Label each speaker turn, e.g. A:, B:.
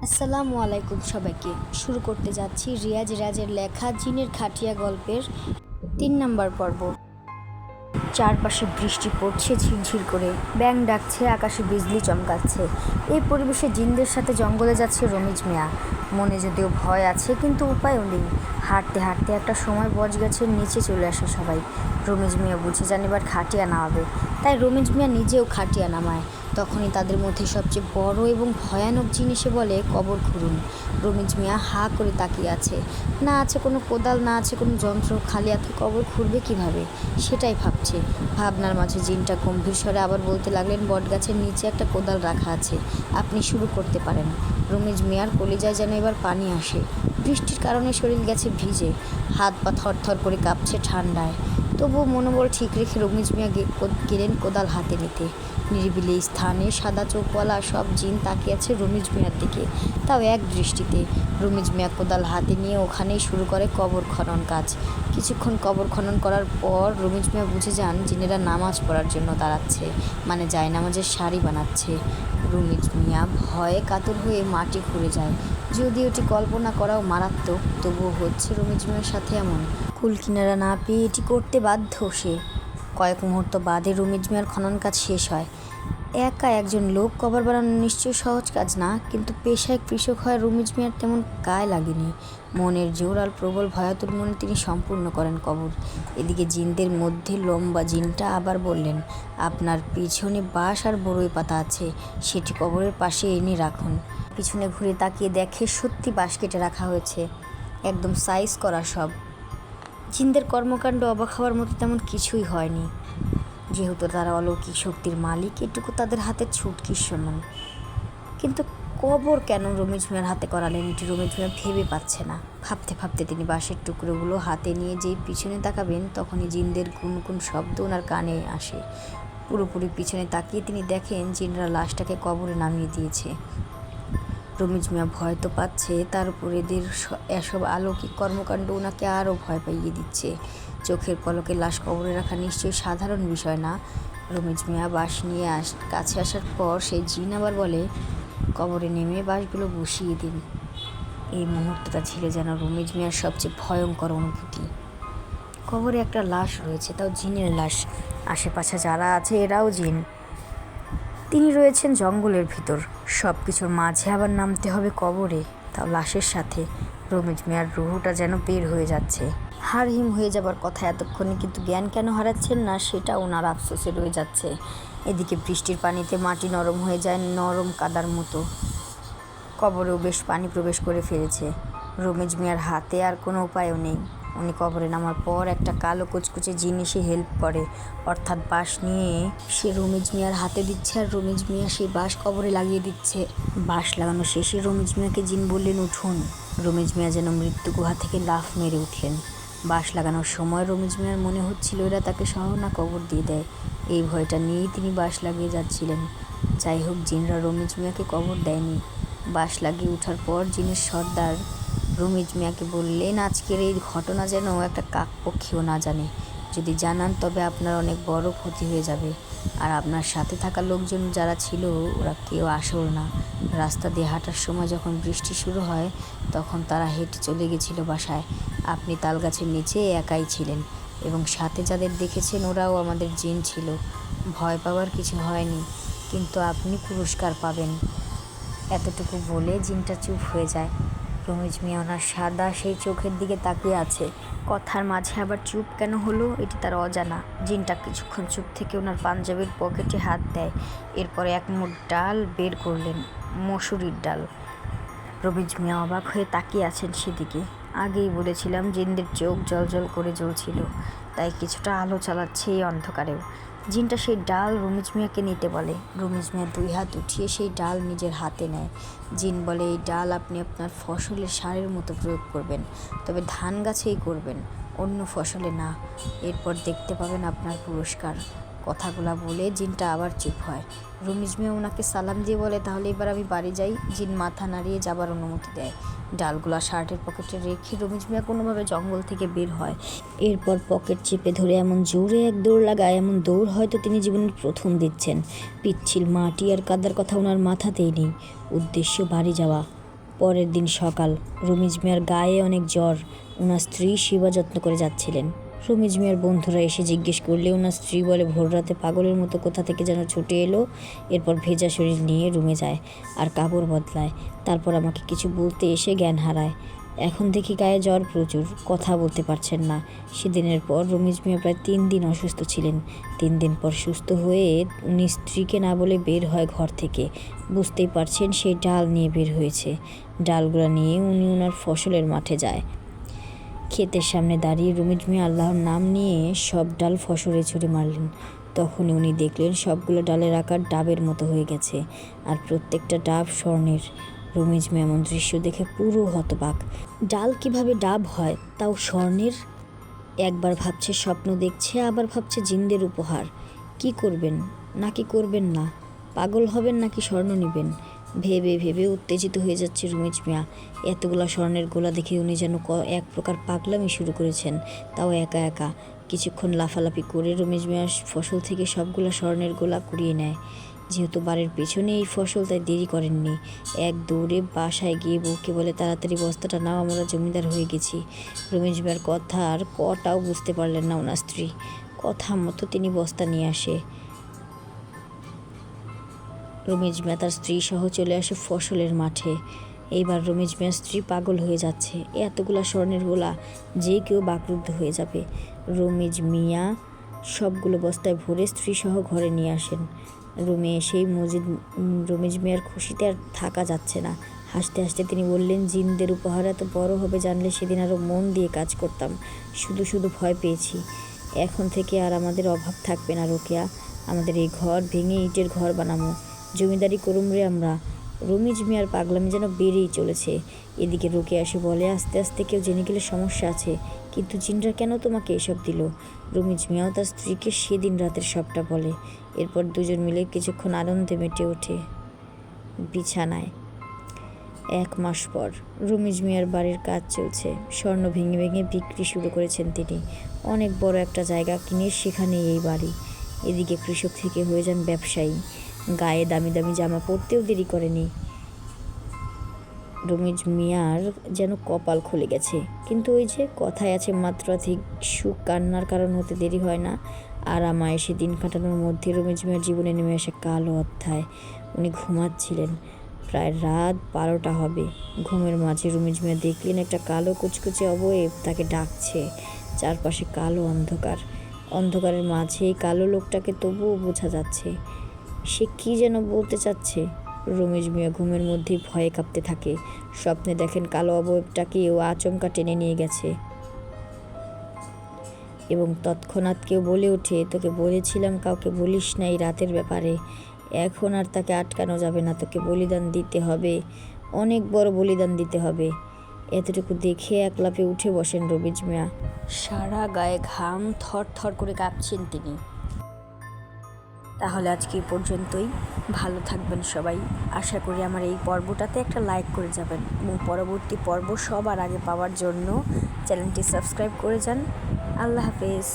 A: আসসালামু আলাইকুম সবাইকে। শুরু করতে যাচ্ছি রিয়াজ রাজের লেখা জিনের খাটিয়া গল্পের ৩ নম্বর পর্ব। চারপাশে বৃষ্টি পড়ছে ঝিরঝির করে, ব্যাঙ ডাকছে, আকাশে বিজলি চমকাচ্ছে। এই পরিবেশে জিনদের সাথে জঙ্গলে যাচ্ছে রমিজ মিয়া। মনে যদিও ভয় আছে, কিন্তু উপায়ও নেই। হাঁটতে হাঁটতে একটা সময় বটগাছের নিচে চলে আসে সবাই। রমিজ মিয়া বুঝে যান এবার খাটিয়া নামাবে, তাই রমিজ মিয়া নিজেও খাটিয়া নামায়। তখনই তাদের মধ্যে সবচেয়ে বড় এবং ভয়ানক জিনিসে বলে, কবর খুঁড়ুন। রমিজ মিয়া হাঁ করে তাকিয়ে আছে। না আছে কোনো কোদাল, না আছে কোনো যন্ত্র, খালি হাতে কবর খুঁড়বে কীভাবে সেটাই ভাবছে। ভাবনার মাঝে জিনটা গম্ভীর স্বরে আবার বলতে লাগলেন, বটগাছের নিচে একটা কোদাল রাখা আছে, আপনি শুরু করতে পারেন। রমিজ মিয়ার কলিজায় যেন এবার পানি আসে। বৃষ্টির কারণে শরীর গেছে ভিজে, হাত পা থরথর করে কাঁপছে ঠান্ডায়। তবুও মনোবল ঠিক রেখে রমিজ মিয়া গেলেন কোদাল হাতে নিতে। নিরিবিলি স্থানে সাদা চোখওয়ালা সব জিন তাকিয়ে আছে রমিজ মিয়ার দিকে, তাও এক দৃষ্টিতে। রমিজ মিয়া কোদাল হাতে নিয়ে ওখানেই শুরু করে কবর খনন কাজ। কিছুক্ষণ কবর খনন করার পর রমিজ মিয়া বুঝে যান জিনেরা নামাজ পড়ার জন্য দাঁড়াচ্ছে, মানে জায়নামাজের সারি বানাচ্ছে। রমিজ মিয়া ভয়ে কাতর হয়ে মাটি খুঁড়ে যায়। যদি এটি কল্পনা করাও মারাত্মক, তবুও হচ্ছে রমিজ মিয়ার সাথে এমন। কুল কিনারা না পেয়ে এটি করতে বাধ্য সে। কয়েক মুহূর্ত বাদে রমিজ মিয়ার খনন কাজ শেষ হয়। একা একজন লোক কবর বানানো নিশ্চয়ই সহজ কাজ না, কিন্তু পেশায় কৃষক হয় রমিজ মিয়ার তেমন গায়ে লাগেনি। মনের জোর আর প্রবল ভয়াতুর মনে তিনি সম্পূর্ণ করেন কবর। এদিকে জিনদের মধ্যে লম্বা জিনটা আবার বললেন, আপনার পিছনে বাঁশ আর বড়ই পাতা আছে, সেটি কবরের পাশে এনে রাখুন। পিছনে ঘুরে তাকিয়ে দেখে সত্যি বাঁশ কেটে রাখা হয়েছে, একদম সাইজ করা সব। জিনদের কর্মকাণ্ড অবাক হওয়ার মতো তেমন কিছুই হয়নি, যেহেতু তারা অলৌকিক শক্তির মালিক, এটুকু তাদের হাতে ছুটকির সমান। কিন্তু কবর কেন রমিজ মিয়ার হাতে করালেন, এটি রমিজ মিয়া ভেবে পাচ্ছে না। ভাবতে ভাবতে তিনি বাঁশের টুকরোগুলো হাতে নিয়ে যেই পিছনে তাকাবেন, তখনই জিনদের গুনগুন শব্দ ওনার কানে আসে। পুরোপুরি পিছনে তাকিয়ে তিনি দেখেন জিনরা লাশটাকে কবরে নামিয়ে দিয়েছে। রমিজ মিয়া ভয় তো পাচ্ছে, তার উপর এদের এসব অলৌকিক কর্মকাণ্ড ওনাকে আরও ভয় পাইয়ে দিচ্ছে। চোখের পলকে লাশ কবরে রাখা নিশ্চয়ই সাধারণ বিষয় না। রমিজ মিয়া বাঁশ নিয়ে কাছে আসার পর সেই জিন আবার বলে, কবরে নেমে বাঁশগুলো বসিয়ে দিন। এই মুহূর্তটা ছিল যেন রমিজ মিয়ার সবচেয়ে ভয়ঙ্কর অনুভূতি। কবরে একটা লাশ রয়েছে, তাও জিনের লাশ। আশেপাশে যারা আছে এরাও জিন। তিনি রয়েছেন জঙ্গলের ভিতর, সব কিছুর মাঝে আবার নামতে হবে কবরে, তাও লাশের সাথে। রমিজ মিয়ার রুহুটা যেন বের হয়ে যাচ্ছে। হাড়হিম হয়ে যাবার কথা এতক্ষণে, কিন্তু জ্ঞান কেন হারাচ্ছেন না সেটা ওনার আফসোসে রয়ে যাচ্ছে। এদিকে বৃষ্টির পানিতে মাটি নরম হয়ে যায়, নরম কাদার মতো। কবরেও বেশ পানি প্রবেশ করে ফেলেছে। রমিজ মিয়ার হাতে আর কোনো উপায়ও নেই। উনি কবরে নামার পর একটা কালো কুচকুচে জিনিসে হেল্প করে, অর্থাৎ বাঁশ নিয়ে সে রমিজ মিয়ার হাতে দিচ্ছে, আর রমিজ মিয়া সেই বাঁশ কবরে লাগিয়ে দিচ্ছে। বাঁশ লাগানো শেষে রমিজ মিয়াকে জিন বললেন, উঠুন। রমিজ মিয়া যেন মৃত্যু গুহা থেকে লাফ মেরে উঠলেন। বাঁশ লাগানোর সময় রমিজ মিয়ার মনে হচ্ছিল এরা তাকে সহ না কবর দিয়ে দেয়। এই ভয়টা নিয়েই তিনি বাঁশ লাগিয়ে যাচ্ছিলেন। যাই হোক, জিনরা রমিজ মিয়াকে কবর দেয়নি। বাঁশ লাগিয়ে ওঠার পর জিনের সর্দার রমিজ মিয়াকে বললেন, আজকের এই ঘটনা যেন একটা কাকপক্ষীও না জানে। যদি জানান তবে আপনার অনেক বড় ক্ষতি হয়ে যাবে। আর আপনার সাথে থাকা লোকজন যারা ছিল ওরা কেউ আসল না। রাস্তা দিয়ে হাঁটার সময় যখন বৃষ্টি শুরু হয়, তখন তারা হেঁটে চলে গেছিল বাসায়। আপনি তালগাছের নিচে একাই ছিলেন, এবং সাথে যাদের দেখেছেন ওরাও আমাদের জিন ছিল। ভয় পাওয়ার কিছু হয়নি, কিন্তু আপনি পুরস্কার পাবেন। এতটুকু বলে জিনটা চুপ হয়ে যায়। রমিজ মিয়া ওনার সাদা সেই চোখের দিকে তাকিয়ে আছে। কথার মাঝে আবার চুপ কেন হলো এটি তার অজানা। জিনটা কিছুক্ষণ চুপ থেকে ওনার পাঞ্জাবির পকেটে হাত দেয়, এরপরে এক মুঠ ডাল বের করলেন, মসুরির ডাল। রমিজ মিয়া অবাক হয়ে তাকিয়ে আছেন সেদিকে। আগেই বলেছিলাম জিনদের চোখ জলজল করে জ্বলছিল, তাই কিছুটা আলো চালাচ্ছে এই অন্ধকারেও। জিনটা সেই ডাল রমিজ মিয়াকে নিতে বলে। রমিজ মিয়া 2 হাত উঠিয়ে সেই ডাল নিজের হাতে নেয়। জিন বলে, এই ডাল আপনি আপনার ফসলের সারের মতো প্রয়োগ করবেন, তবে ধান গাছেই করবেন, অন্য ফসলে না। এরপর দেখতে পাবেন আপনার পুরস্কার। কথাগুলা বলে জিনটা আবার চুপ হয়। রমিজ মিয়া ওনাকে সালাম দিয়ে বলে, তাহলে এবার আমি বাড়ি যাই। জিন মাথা নাড়িয়ে যাবার অনুমতি দেয়। ডালগুলা শার্টের পকেটে রেখে রমিজ মিয়া কোনোভাবে জঙ্গল থেকে বের হয়। এরপর পকেট চেপে ধরে এমন জোরে এক দৌড় লাগায়, এমন দৌড় হয়তো তিনি জীবনের প্রথম দিচ্ছেন। পিচ্ছিল মাটি আর কাদার কথা ওনার মাথাতেই নেই, উদ্দেশ্য বাড়ি যাওয়া। পরের দিন সকাল, রমিজ মিয়ার গায়ে অনেক জ্বর। ওনার স্ত্রী সেবা যত্ন করে যাচ্ছিলেন। রমিজ মিয়ার বন্ধুরা এসে জিজ্ঞেস করলে ওনার স্ত্রী বলে ভোররাতে পাগলের মতো কোথা থেকে যেন ছুটে এলো। এরপর ভেজা শরীর নিয়ে রুমে যায় আর কাপড় বদলায়। তারপর আমাকে কিছু বলতে এসে জ্ঞান হারায়। এখন দেখি গায়ে জ্বর প্রচুর, কথা বলতে পারছেন না। সেদিনের পর রমিজ মিয়া প্রায় 3 দিন অসুস্থ ছিলেন। 3 দিন পর সুস্থ হয়ে উনি স্ত্রীকে না বলে বের হয় ঘর থেকে। বুঝতেই পারছেন সেই ডাল নিয়ে বের হয়েছে। ডালগুলো নিয়ে উনি ওনার ফসলের মাঠে যায়। ক্ষেতের সামনে দাঁড়িয়ে রমিজ মিয়া আল্লাহর নাম নিয়ে সব ডাল ফসলে ছুঁড়ে মারলেন। তখনই উনি দেখলেন সবগুলো ডালের আকার ডাবের মতো হয়ে গেছে, আর প্রত্যেকটা ডাব স্বর্ণের। রমিজ মিয়া এমন দৃশ্য দেখে পুরো হতবাক। ডাল কিভাবে ডাব হয়, তাও স্বর্ণের? একবার ভাবছে স্বপ্ন দেখছে, আবার ভাবছে জিন্দের উপহার। কি করবেন নাকি করবেন না, পাগল হবেন নাকি স্বর্ণ নেবেন, ভেবে ভেবে উত্তেজিত হয়ে যাচ্ছে রমিজ মিয়া। এতগুলা স্বর্ণের গোলা দেখে উনি যেন এক প্রকার পাগলামি শুরু করেছেন, তাও একা একা। কিছুক্ষণ লাফালাফি করে রমিজ মিয়ার ফসল থেকে সবগুলা স্বর্ণের গোলা কুড়িয়ে নেয়। যেহেতু বাড়ির পেছনে এই ফসল, তাই দেরি করেননি। এক দৌড়ে বাসায় গিয়ে বউকে বলে, তাড়াতাড়ি বস্তাটা নাও, আমরা জমিদার হয়ে গেছি। রমিজ মিয়ার কথা আর কটাও বুঝতে পারলেন না ওনার স্ত্রী। কথা মতো তিনি বস্তা নিয়ে আসে। রমিজ মিয়া তার স্ত্রী সহ চলে আসে ফসলের মাঠে। এইবার রমিজ মিয়ার স্ত্রী পাগল হয়ে যাচ্ছে। এতগুলা স্বর্ণের গোলা, যে কেউ বাকরুদ্ধ হয়ে যাবে। রমিজ মিয়া সবগুলো বস্তায় ভরে স্ত্রী সহ ঘরে নিয়ে আসেন। রুমে এসেই রমিজ মিয়ার খুশিতে আর থাকা যাচ্ছে না। হাসতে হাসতে তিনি বললেন, জিনদের উপহার এত বড় হবে জানলে সেদিন আরও মন দিয়ে কাজ করতাম। শুধু শুধু ভয় পেয়েছি। এখন থেকে আর আমাদের অভাব থাকবে না রোকেয়া। আমাদের এই ঘর ভেঙে ইটের ঘর বানাবো, জমিদারি করুম রে আমরা। রমিজ মিয়ার পাগলামি যেন বেড়েই চলেছে। এদিকে রোকেয়া এসে বলে, আস্তে আস্তে কেউ জেনে গেলে সমস্যা আছে। কিন্তু জিনরা কেন তোমাকে এসব দিল? রমিজ মিয়াও তার স্ত্রীকে সেদিন রাতের সবটা বলে। এরপর দুজন মিলে কিছুক্ষণ আনন্দে মেতে ওঠে বিছানায়। 1 মাস পর রমিজ মিয়ার বাড়ির কাজ চলছে। স্বর্ণ ভেঙে ভেঙে বিক্রি শুরু করেছেন তিনি। অনেক বড় একটা জায়গা কিনে সেখানেই এই বাড়ি। এদিকে কৃষক থেকে হয়ে যান ব্যবসায়ী। গায়ে দামি দামি জামা পরতেও দেরি করেনি। রমিজ মিয়ার যেন কপাল খুলে গেছে। কিন্তু ওই যে কথায় আছে, মাত্রাধিক সুখ কান্নার কারণ হতে দেরি হয় না। আরামায়েশে দিন কাটানোর মধ্যে রমিজ মিয়ার জীবনে নেমে আসে কালো অধ্যায়। উনি ঘুমাচ্ছিলেন, প্রায় রাত 12টা হবে। ঘুমের মাঝে রমিজ মিয়া দেখলেন একটা কালো কুচকুচে অবয়ব তাকে ডাকছে। চারপাশে কালো অন্ধকার। অন্ধকারের মাঝে কালো লোকটাকে তবুও বোঝা যাচ্ছে সে কি যেন বলতে চাচ্ছে। রমিজ মিয়া ঘুমের মধ্যেই ভয়ে কাঁপতে থাকে। স্বপ্নে দেখেন কালো অবয়বটাকে ও আচমকা টেনে নিয়ে গেছে এবং তৎক্ষণাৎ কেউ বলে ওঠে, তোকে বলেছিলাম কাউকে বলিস না এই রাতের ব্যাপারে। এখন আর তাকে আটকানো যাবে না, তোকে বলিদান দিতে হবে, অনেক বড় বলিদান দিতে হবে। এতটুকু দেখে এক লাফে উঠে বসেন রমিজ মিয়া। সারা গায়ে ঘাম, থর থর করে কাঁপছেন তিনি। তাহলে আজকে এই পর্যন্তই। ভালো থাকবেন সবাই। আশা করি আমার এই পর্বটাতে একটা লাইক করে যাবেন এবং পরবর্তী পর্ব সবার আগে পাওয়ার জন্য চ্যানেলটি সাবস্ক্রাইব করে যান। আল্লাহ হাফেজ।